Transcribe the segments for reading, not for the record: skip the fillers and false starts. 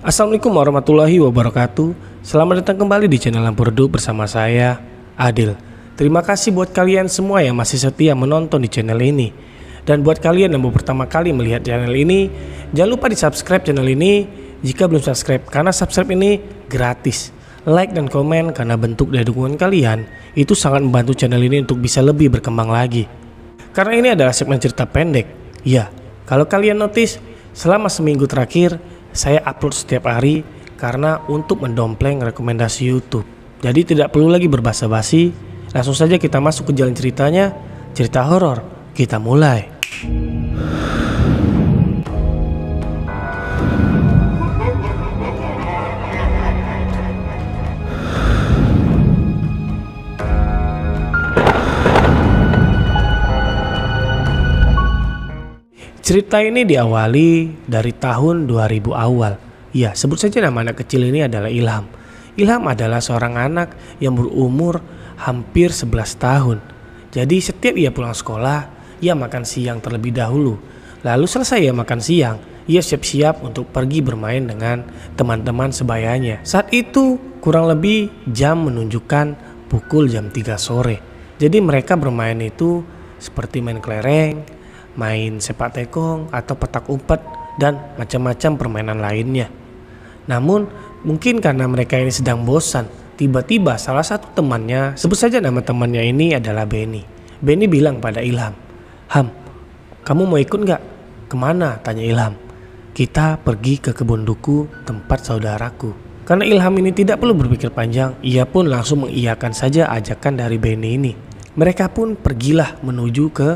Assalamualaikum warahmatullahi wabarakatuh. Selamat datang kembali di channel Lampu Redup bersama saya, Adil. Terima kasih buat kalian semua yang masih setia menonton di channel ini. Dan buat kalian yang baru pertama kali melihat channel ini, jangan lupa di subscribe channel ini jika belum subscribe, karena subscribe ini gratis. Like dan komen karena bentuk dari dukungan kalian itu sangat membantu channel ini untuk bisa lebih berkembang lagi. Karena ini adalah segmen cerita pendek. Ya, kalau kalian notice, selama seminggu terakhir saya upload setiap hari karena untuk mendompleng rekomendasi YouTube. Jadi tidak perlu lagi berbasa-basi, langsung saja kita masuk ke jalan ceritanya. Cerita horor, kita mulai. Cerita ini diawali dari tahun 2000 awal. Ya, sebut saja nama anak kecil ini adalah Ilham. Ilham adalah seorang anak yang berumur hampir 11 tahun. Jadi setiap ia pulang sekolah, ia makan siang terlebih dahulu. Lalu selesai ia makan siang, ia siap-siap untuk pergi bermain dengan teman-teman sebayanya. Saat itu kurang lebih jam menunjukkan pukul jam 3 sore. Jadi mereka bermain itu seperti main kelereng, main sepak tekong atau petak umpet dan macam-macam permainan lainnya. Namun mungkin karena mereka ini sedang bosan, tiba-tiba salah satu temannya, sebut saja nama temannya ini adalah Benny. Benny bilang pada Ilham, "Ham, kamu mau ikut gak?" "Kemana?" tanya Ilham. "Kita pergi ke kebun duku tempat saudaraku." Karena Ilham ini tidak perlu berpikir panjang, ia pun langsung mengiyakan saja ajakan dari Benny ini. Mereka pun pergilah menuju ke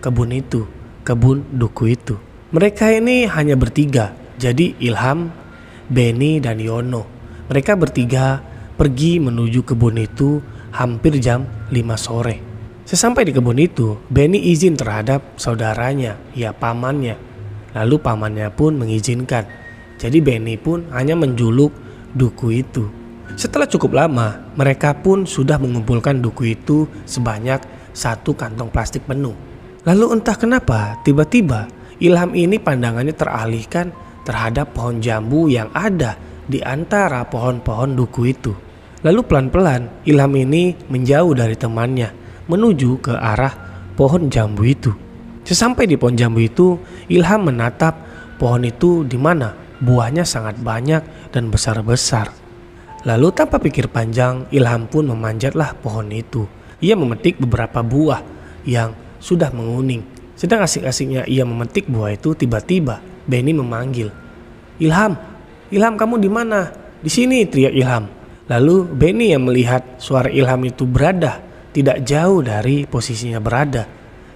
kebun itu, kebun duku itu. Mereka ini hanya bertiga, jadi Ilham, Benny dan Yono. Mereka bertiga pergi menuju kebun itu hampir jam 5 sore. Sesampai di kebun itu, Benny izin terhadap saudaranya, ya pamannya. Lalu pamannya pun mengizinkan. Jadi Benny pun hanya menjuluk duku itu. Setelah cukup lama, mereka pun sudah mengumpulkan duku itu sebanyak 1 kantong plastik penuh. Lalu entah kenapa tiba-tiba Ilham ini pandangannya teralihkan terhadap pohon jambu yang ada di antara pohon-pohon duku itu. Lalu pelan-pelan Ilham ini menjauh dari temannya menuju ke arah pohon jambu itu. Sesampai di pohon jambu itu, Ilham menatap pohon itu di mana buahnya sangat banyak dan besar-besar. Lalu tanpa pikir panjang, Ilham pun memanjatlah pohon itu. Ia memetik beberapa buah yang sudah menguning. Sedang asik-asiknya ia memetik buah itu, tiba-tiba Benny memanggil, "Ilham, Ilham, kamu di mana?" "Di sini," teriak Ilham. Lalu Benny yang melihat suara Ilham itu berada tidak jauh dari posisinya berada,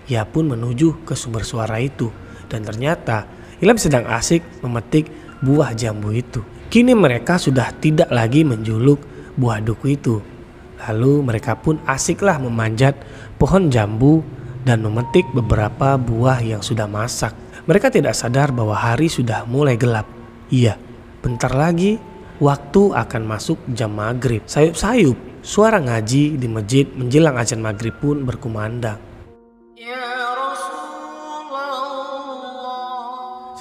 ia pun menuju ke sumber suara itu. Dan ternyata Ilham sedang asik memetik buah jambu itu. Kini mereka sudah tidak lagi menjuluk buah duku itu. Lalu mereka pun asiklah memanjat pohon jambu dan memetik beberapa buah yang sudah masak. Mereka tidak sadar bahwa hari sudah mulai gelap. Iya, bentar lagi waktu akan masuk jam maghrib. Sayup-sayup suara ngaji di masjid menjelang azan maghrib pun berkumandang. Ya Rasulullah.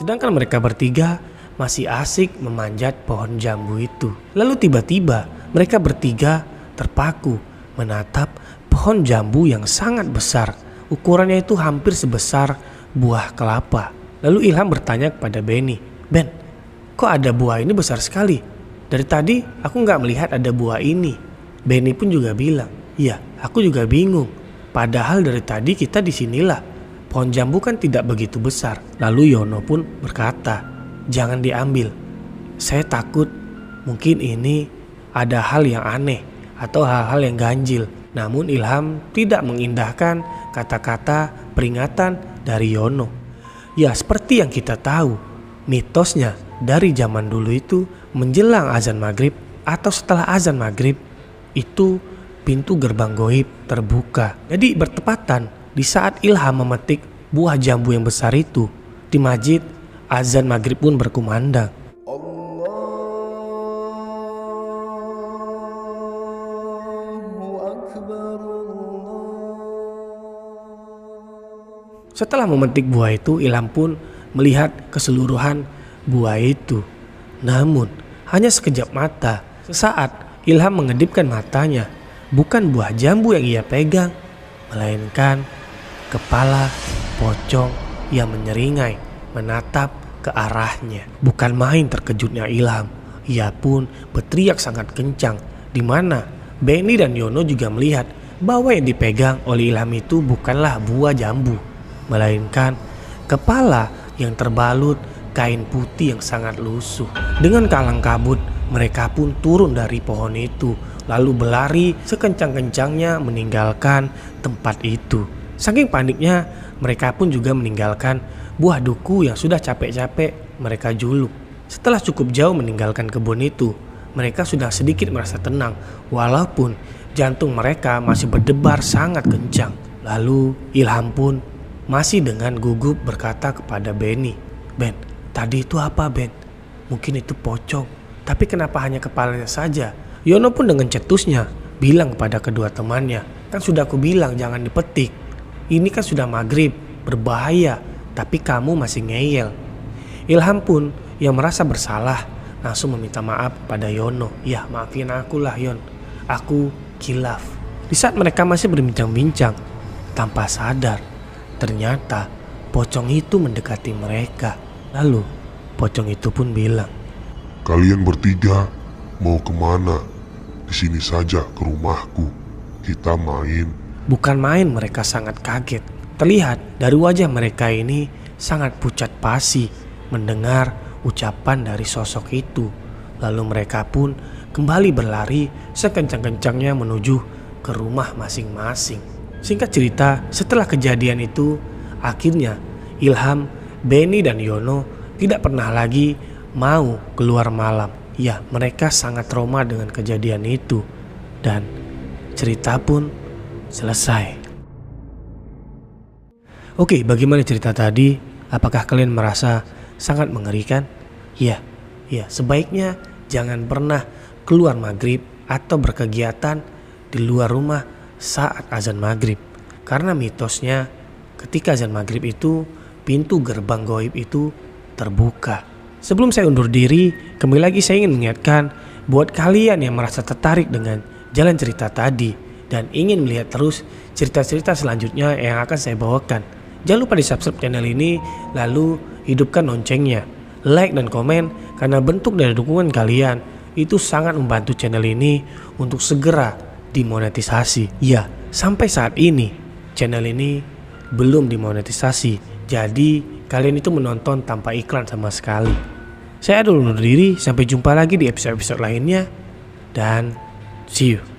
Sedangkan mereka bertiga masih asik memanjat pohon jambu itu. Lalu tiba-tiba mereka bertiga terpaku menatap pohon jambu yang sangat besar. Ukurannya itu hampir sebesar buah kelapa. Lalu Ilham bertanya kepada Benny, "Ben, kok ada buah ini besar sekali? Dari tadi aku nggak melihat ada buah ini." Benny pun juga bilang, "Ya, aku juga bingung. Padahal dari tadi kita di sinilah. Pohon jambu kan tidak begitu besar." Lalu Yono pun berkata, "Jangan diambil. Saya takut mungkin ini ada hal yang aneh atau hal-hal yang ganjil." Namun Ilham tidak mengindahkan kata-kata peringatan dari Yono. Ya, seperti yang kita tahu, mitosnya dari zaman dulu itu menjelang azan maghrib atau setelah azan maghrib itu pintu gerbang goib terbuka. Jadi bertepatan di saat Ilham memetik buah jambu yang besar itu, di masjid azan maghrib pun berkumandang. Setelah memetik buah itu, Ilham pun melihat keseluruhan buah itu. Namun, hanya sekejap mata, sesaat Ilham mengedipkan matanya. Bukan buah jambu yang ia pegang, melainkan kepala pocong yang menyeringai menatap ke arahnya. Bukan main terkejutnya Ilham. Ia pun berteriak sangat kencang, di mana Benny dan Yono juga melihat bahwa yang dipegang oleh Ilham itu bukanlah buah jambu, melainkan kepala yang terbalut kain putih yang sangat lusuh. Dengan kalang kabut, mereka pun turun dari pohon itu, lalu berlari sekencang-kencangnya meninggalkan tempat itu. Saking paniknya, mereka pun juga meninggalkan buah duku yang sudah capek-capek mereka juluk. Setelah cukup jauh meninggalkan kebun itu, mereka sudah sedikit merasa tenang, walaupun jantung mereka masih berdebar sangat kencang. Lalu Ilham pun masih dengan gugup berkata kepada Benny, "Ben, tadi itu apa, Ben? Mungkin itu pocong, tapi kenapa hanya kepalanya saja?" Yono pun dengan cetusnya bilang kepada kedua temannya, "Kan sudah aku bilang jangan dipetik. Ini kan sudah maghrib, berbahaya, tapi kamu masih ngeyel." Ilham pun yang merasa bersalah langsung meminta maaf pada Yono. "Ya, maafin aku lah Yon, aku kilaf." Di saat mereka masih berbincang-bincang, tanpa sadar ternyata pocong itu mendekati mereka. Lalu pocong itu pun bilang, "Kalian bertiga mau kemana? Di sini saja ke rumahku. Kita main." Bukan main, mereka sangat kaget. Terlihat dari wajah mereka ini sangat pucat pasi mendengar ucapan dari sosok itu. Lalu mereka pun kembali berlari sekencang-kencangnya menuju ke rumah masing-masing. Singkat cerita, setelah kejadian itu, akhirnya Ilham, Benny dan Yono tidak pernah lagi mau keluar malam. Ya, mereka sangat trauma dengan kejadian itu. Dan cerita pun selesai. Oke, bagaimana cerita tadi? Apakah kalian merasa sangat mengerikan? Ya, sebaiknya jangan pernah keluar maghrib atau berkegiatan di luar rumah saat azan maghrib. Karena mitosnya ketika azan maghrib itu pintu gerbang gaib itu terbuka. Sebelum saya undur diri, kembali lagi saya ingin mengingatkan buat kalian yang merasa tertarik dengan jalan cerita tadi dan ingin melihat terus cerita-cerita selanjutnya yang akan saya bawakan, jangan lupa di subscribe channel ini, lalu hidupkan loncengnya, like dan komen, karena bentuk dari dukungan kalian itu sangat membantu channel ini untuk segera dimonetisasi. Ya, sampai saat ini channel ini belum dimonetisasi, jadi kalian itu menonton tanpa iklan sama sekali. Saya dulu undur diri, sampai jumpa lagi di episode-episode lainnya, dan see you.